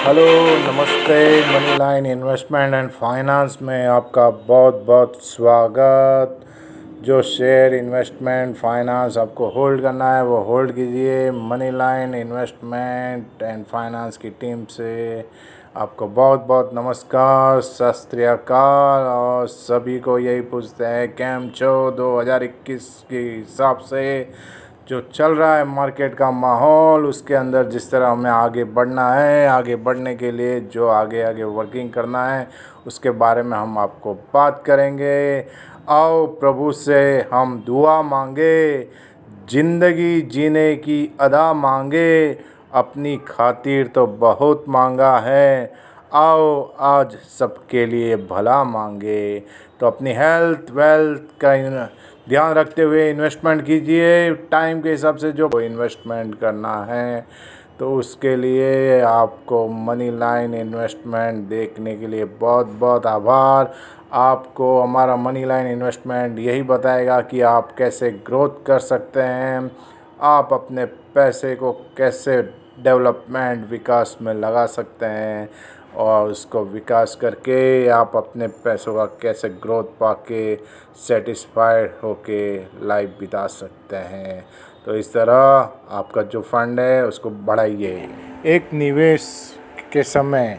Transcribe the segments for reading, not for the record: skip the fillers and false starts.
Hello, नमस्ते। Money line investment and finance में आपका बहुत बहुत स्वागत। जो शेयर इन्वेस्टमेंट फाइनेंस आपको होल्ड करना है वो होल्ड कीजिए। Money line investment and finance की टीम से आपको बहुत बहुत नमस्कार, सत श्री अकाल। और सभी को यही पूछते हैं कैम छो 2021 के हिसाब से जो चल रहा है मार्केट का माहौल, उसके अंदर जिस तरह हमें आगे बढ़ना है, आगे बढ़ने के लिए जो आगे आगे वर्किंग करना है उसके बारे में हम आपको बात करेंगे। आओ प्रभु से हम दुआ मांगे, ज़िंदगी जीने की अदा मांगे, अपनी खातिर तो बहुत मांगा है, आओ आज सबके लिए भला मांगे। तो अपनी हेल्थ वेल्थ का ध्यान रखते हुए इन्वेस्टमेंट कीजिए। टाइम के हिसाब से जो इन्वेस्टमेंट करना है तो उसके लिए आपको मनी लाइन इन्वेस्टमेंट देखने के लिए बहुत बहुत आभार। आपको हमारा मनी लाइन इन्वेस्टमेंट यही बताएगा कि आप कैसे ग्रोथ कर सकते हैं, आप अपने पैसे को कैसे डेवलपमेंट विकास में लगा सकते हैं और उसको विकास करके आप अपने पैसों का कैसे ग्रोथ पाके सेटिस्फाइड होके लाइफ बिता सकते हैं। तो इस तरह आपका जो फंड है उसको बढ़ाइए। एक निवेश के समय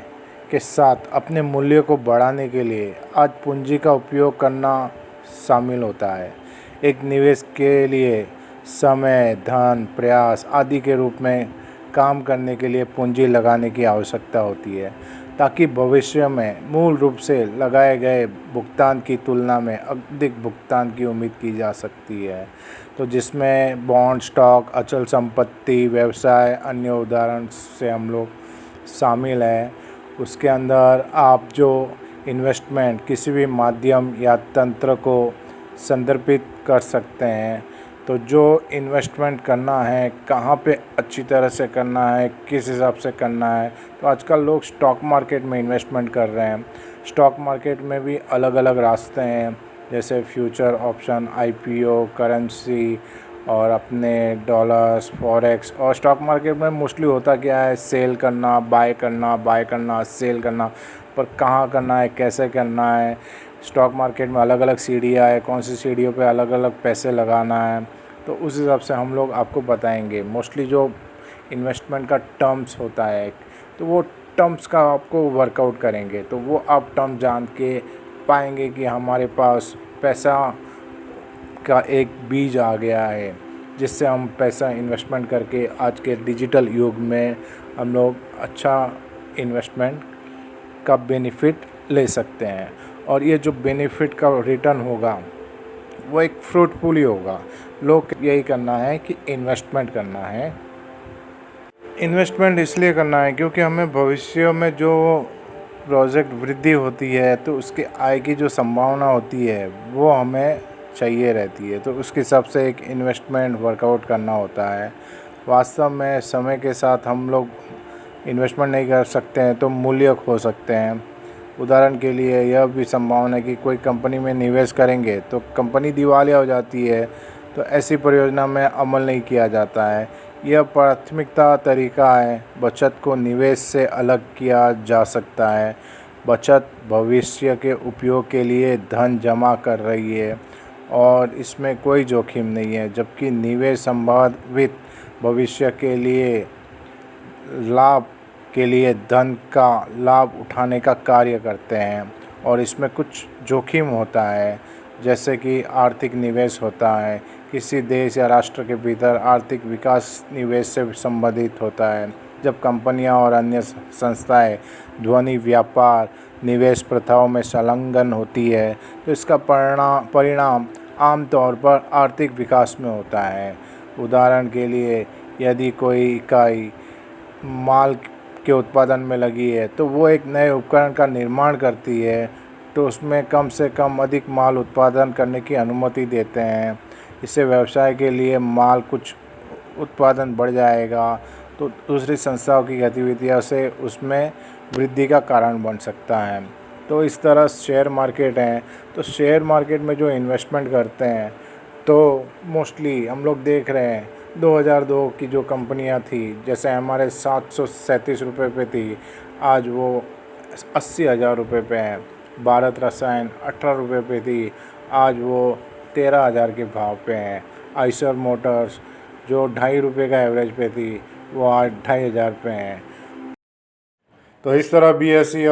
के साथ अपने मूल्य को बढ़ाने के लिए आज पूंजी का उपयोग करना शामिल होता है। एक निवेश के लिए समय, धन, प्रयास आदि के रूप में काम करने के लिए पूंजी लगाने की आवश्यकता होती है ताकि भविष्य में मूल रूप से लगाए गए भुगतान की तुलना में अधिक भुगतान की उम्मीद की जा सकती है। तो जिसमें बॉन्ड, स्टॉक, अचल संपत्ति, व्यवसाय, अन्य उदाहरण से हम लोग शामिल हैं। उसके अंदर आप जो इन्वेस्टमेंट किसी भी माध्यम या तंत्र को संदर्भित कर सकते हैं। तो जो इन्वेस्टमेंट करना है, कहाँ पे अच्छी तरह से करना है, किस हिसाब से करना है, तो आजकल लोग स्टॉक मार्केट में इन्वेस्टमेंट कर रहे हैं। स्टॉक मार्केट में भी अलग अलग रास्ते हैं, जैसे फ्यूचर ऑप्शन, आईपीओ, करेंसी और अपने डॉलर्स, फॉरेक्स। और स्टॉक मार्केट में मोस्टली होता क्या है, सेल करना, बाय करना, बाय करना, सेल करना। पर कहाँ करना है, कैसे करना है, स्टॉक मार्केट में अलग अलग सीढ़ियाँ है, कौन सी सीढ़ियों पे अलग अलग पैसे लगाना है, तो उस हिसाब से हम लोग आपको बताएंगे। मोस्टली जो इन्वेस्टमेंट का टर्म्स होता है तो वो टर्म्स का आपको वर्कआउट करेंगे, तो वो आप टर्म जान के पाएंगे कि हमारे पास पैसा का एक बीज आ गया है जिससे हम पैसा इन्वेस्टमेंट करके आज के डिजिटल युग में हम लोग अच्छा इन्वेस्टमेंट का बेनिफिट ले सकते हैं। और ये जो बेनिफिट का रिटर्न होगा वो एक फ्रूटफुल ही होगा। लोग यही करना है कि इन्वेस्टमेंट करना है। इन्वेस्टमेंट इसलिए करना है क्योंकि हमें भविष्य में जो प्रोजेक्ट वृद्धि होती है तो उसके आय की जो संभावना होती है वो हमें चाहिए रहती है। तो उसके हिसाब से एक इन्वेस्टमेंट वर्कआउट करना होता है। वास्तव में समय के साथ हम लोग इन्वेस्टमेंट नहीं कर सकते हैं तो मूल्य खो सकते हैं। उदाहरण के लिए यह भी संभावना है कि कोई कंपनी में निवेश करेंगे तो कंपनी दिवालिया हो जाती है, तो ऐसी परियोजना में अमल नहीं किया जाता है। यह प्राथमिकता तरीका है। बचत को निवेश से अलग किया जा सकता है। बचत भविष्य के उपयोग के लिए धन जमा कर रही है और इसमें कोई जोखिम नहीं है, जबकि निवेश संभावित भविष्य के लिए लाभ के लिए धन का लाभ उठाने का कार्य करते हैं और इसमें कुछ जोखिम होता है, जैसे कि आर्थिक निवेश होता है। किसी देश या राष्ट्र के भीतर आर्थिक विकास निवेश से संबंधित होता है। जब कंपनियां और अन्य संस्थाएं ध्वनि व्यापार निवेश प्रथाओं में संलग्न होती है तो इसका परिणाम आमतौर पर आर्थिक विकास में होता है। उदाहरण के लिए यदि कोई इकाई माल के उत्पादन में लगी है तो वो एक नए उपकरण का निर्माण करती है, तो उसमें कम से कम अधिक माल उत्पादन करने की अनुमति देते हैं। इससे व्यवसाय के लिए माल कुछ उत्पादन बढ़ जाएगा तो दूसरी संस्थाओं की गतिविधियों से उसमें वृद्धि का कारण बन सकता है। तो इस तरह शेयर मार्केट है, तो शेयर मार्केट में जो इन्वेस्टमेंट करते हैं तो मोस्टली हम लोग देख रहे हैं 2002 की जो कंपनियां थी, जैसे हमारे 737 रुपये पे थी, आज वो 80,000 रुपये पे है। भारत रसायन 18 रुपये पे थी, आज वो 13,000 के भाव पे हैं। आइसर मोटर्स जो 2.5 रुपये का एवरेज पे थी, वो आज 2,500 पे हैं। तो इस तरह बीएसई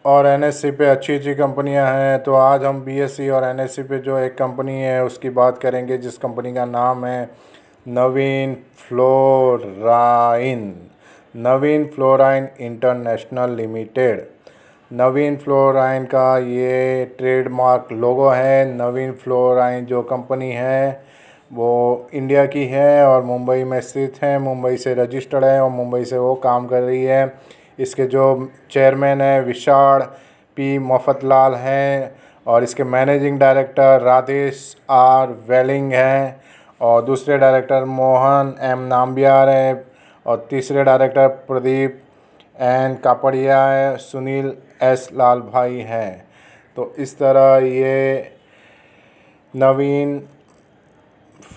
और एनएससी पे अच्छी अच्छी कंपनियां हैं। तो आज हम बीएसई और एनएससी पे जो एक कंपनी है उसकी बात करेंगे, जिस कंपनी का नाम है नवीन फ्लोराइन। नवीन फ्लोराइन इंटरनेशनल लिमिटेड। नवीन फ्लोराइन का ये ट्रेडमार्क लोगो है। नवीन फ्लोराइन जो कंपनी है वो इंडिया की है और मुंबई में स्थित है, मुंबई से रजिस्टर्ड है और मुंबई से वो काम कर रही है। इसके जो चेयरमैन है विशाल पी मफतलाल हैं और इसके मैनेजिंग डायरेक्टर राधेश आर वेलिंग हैं और दूसरे डायरेक्टर मोहन एम नाम्बियार है और तीसरे डायरेक्टर प्रदीप एन कापड़िया है, सुनील एस लाल भाई हैं। तो इस तरह ये नवीन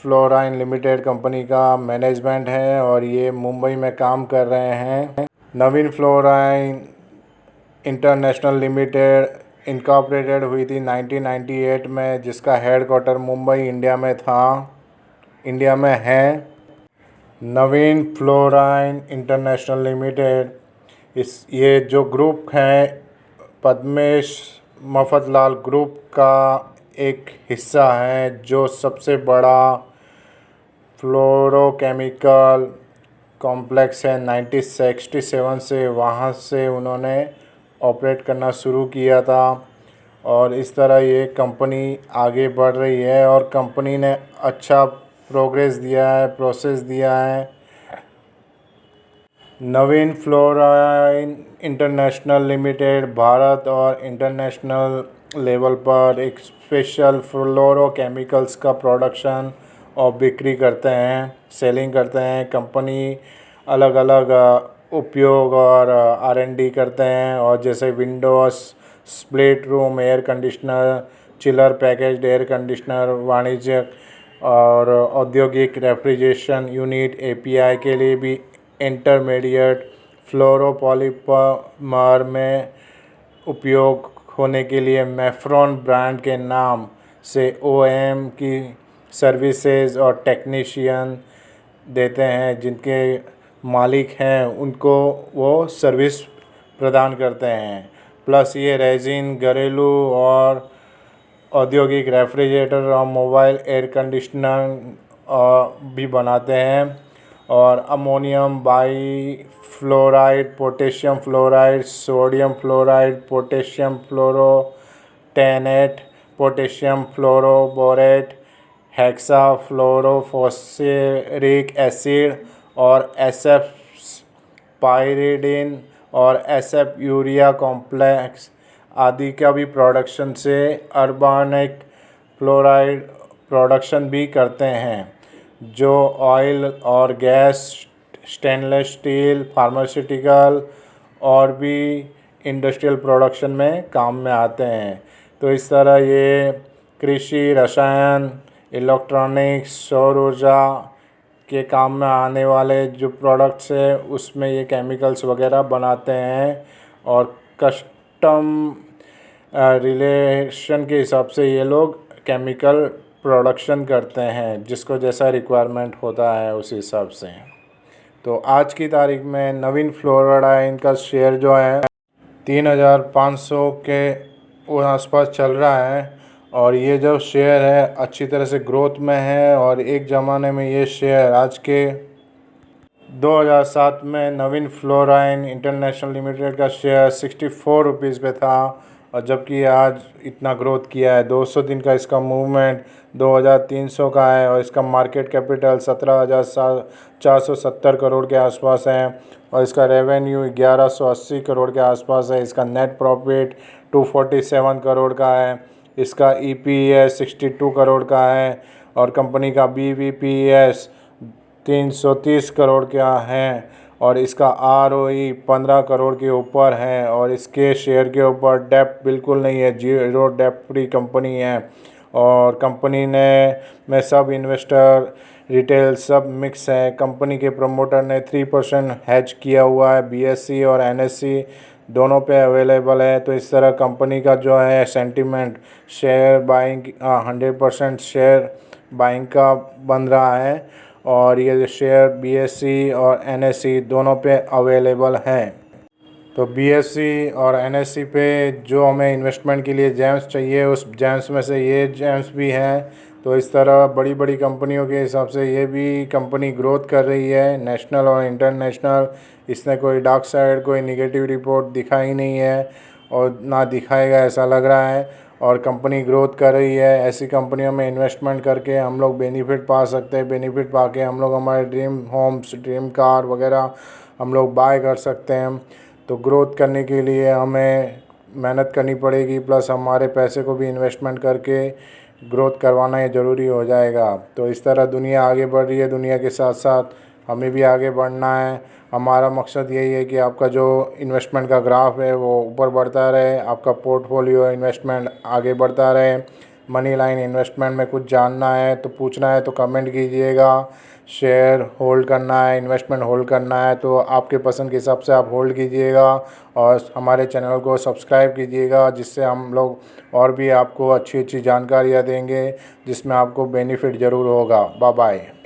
फ्लोराइन लिमिटेड कंपनी का मैनेजमेंट है और ये मुंबई में काम कर रहे हैं। नवीन फ्लोराइन इंटरनेशनल लिमिटेड इनकॉर्पोरेटेड हुई थी 1998 में, जिसका हेडक्वार्टर मुंबई इंडिया में है। नवीन फ्लोराइन इंटरनेशनल लिमिटेड ये जो ग्रुप है पद्मेश मफतलाल ग्रुप का एक हिस्सा है, जो सबसे बड़ा फ्लोरोकेमिकल कॉम्प्लेक्स है। 1967 से वहाँ से उन्होंने ऑपरेट करना शुरू किया था और इस तरह ये कंपनी आगे बढ़ रही है और कंपनी ने अच्छा प्रोसेस दिया है। नवीन फ्लोराइन इंटरनेशनल लिमिटेड भारत और इंटरनेशनल लेवल पर एक स्पेशल फ्लोरोकेमिकल्स का प्रोडक्शन और बिक्री करते हैं, सेलिंग करते हैं। कंपनी अलग अलग उपयोग और R&D करते हैं और जैसे Windows, split room air conditioner, chiller packaged air conditioner, वाणिज्यिक और औद्योगिक रेफ्रिजरेशन यूनिट, API के लिए भी इंटरमीडिएट फ्लोरोपॉलीमर में उपयोग होने के लिए मेफ्रॉन ब्रांड के नाम से OEM की सर्विसेज और टेक्नीशियन देते हैं, जिनके मालिक हैं उनको वो सर्विस प्रदान करते हैं। प्लस ये रेजिन, घरेलू और औद्योगिक रेफ्रिजरेटर और मोबाइल एयर कंडीशनर भी बनाते हैं। और ammonium bifluoride, potassium fluoride, sodium fluoride, potassium fluorotitanate, potassium fluoroborate, hexa fluorophosphoric acid और SF पाइरिडिन और SF यूरिया कॉम्प्लेक्स आदि का भी प्रोडक्शन से अर्बनिक फ्लोराइड प्रोडक्शन भी करते हैं, जो ऑयल और गैस, स्टेनलेस स्टील, फार्मास्यूटिकल और भी इंडस्ट्रियल प्रोडक्शन में काम में आते हैं। तो इस तरह ये कृषि, रसायन, इलेक्ट्रॉनिक्स, सौर ऊर्जा के काम में आने वाले जो प्रोडक्ट्स है उसमें ये केमिकल्स वगैरह बनाते हैं और कस्टम रिलेशन के हिसाब से ये लोग केमिकल प्रोडक्शन करते हैं, जिसको जैसा रिक्वायरमेंट होता है उस हिसाब से। तो आज की तारीख में नवीन फ्लोराइन का शेयर जो है 3,500 के आसपास चल रहा है और ये जो शेयर है अच्छी तरह से ग्रोथ में है। और एक ज़माने में ये शेयर आज के 2007 में नवीन फ्लोराइन इंटरनेशनल लिमिटेड का शेयर 64 रुपीज़ पे था और जबकि आज इतना ग्रोथ किया है। 200 दिन का इसका मूवमेंट 2,300 का है और इसका मार्केट कैपिटल 17,470 करोड़ के आसपास है और इसका रेवेन्यू 1,180 करोड़ के आसपास है। इसका नेट प्रॉफिट 247 करोड़ का है। इसका EPS 62 करोड़ का है और कंपनी का BVPS 330 करोड़ का है और इसका ROE 15 करोड़ के ऊपर है और इसके शेयर के ऊपर डेप्ट बिल्कुल नहीं है, जीरो डेप्ट फ्री कंपनी है। और कंपनी ने में सब इन्वेस्टर रिटेल सब मिक्स है। कंपनी के प्रमोटर ने 3% हैज किया हुआ है, BSE और NSE दोनों पे अवेलेबल है। तो इस तरह कंपनी का जो है sentiment share buying 100% share buying का बन रहा है और ये शेयर BSE और NSE दोनों पे अवेलेबल हैं। तो BSE और NSE पे जो हमें इन्वेस्टमेंट के लिए जेम्स चाहिए, उस जेम्स में से ये जेम्स भी हैं। तो इस तरह बड़ी बड़ी कंपनियों के हिसाब से ये भी कंपनी ग्रोथ कर रही है, नेशनल और इंटरनेशनल। इसने कोई डार्क साइड, कोई निगेटिव रिपोर्ट दिखाई नहीं है और ना दिखाएगा ऐसा लग रहा है। और कंपनी ग्रोथ कर रही है। ऐसी कंपनियों में इन्वेस्टमेंट करके हम लोग बेनिफिट पा सकते हैं। बेनिफिट पा के हम लोग हमारे ड्रीम होम्स, ड्रीम कार वगैरह हम लोग बाय कर सकते हैं। तो ग्रोथ करने के लिए हमें मेहनत करनी पड़ेगी, प्लस हमारे पैसे को भी इन्वेस्टमेंट करके ग्रोथ करवाना ये ज़रूरी हो जाएगा। तो इस तरह दुनिया आगे बढ़ रही है, दुनिया के साथ साथ हमें भी आगे बढ़ना है। हमारा मकसद यही है कि आपका जो इन्वेस्टमेंट का ग्राफ है वो ऊपर बढ़ता रहे, आपका पोर्टफोलियो इन्वेस्टमेंट आगे बढ़ता रहे। मनी लाइन इन्वेस्टमेंट में कुछ जानना है तो पूछना है तो कमेंट कीजिएगा। शेयर होल्ड करना है, इन्वेस्टमेंट होल्ड करना है तो आपके पसंद के हिसाब से आप होल्ड कीजिएगा और हमारे चैनल को सब्सक्राइब कीजिएगा, जिससे हम लोग और भी आपको अच्छी अच्छी जानकारियाँ देंगे जिसमें आपको बेनिफिट ज़रूर होगा। Bye bye.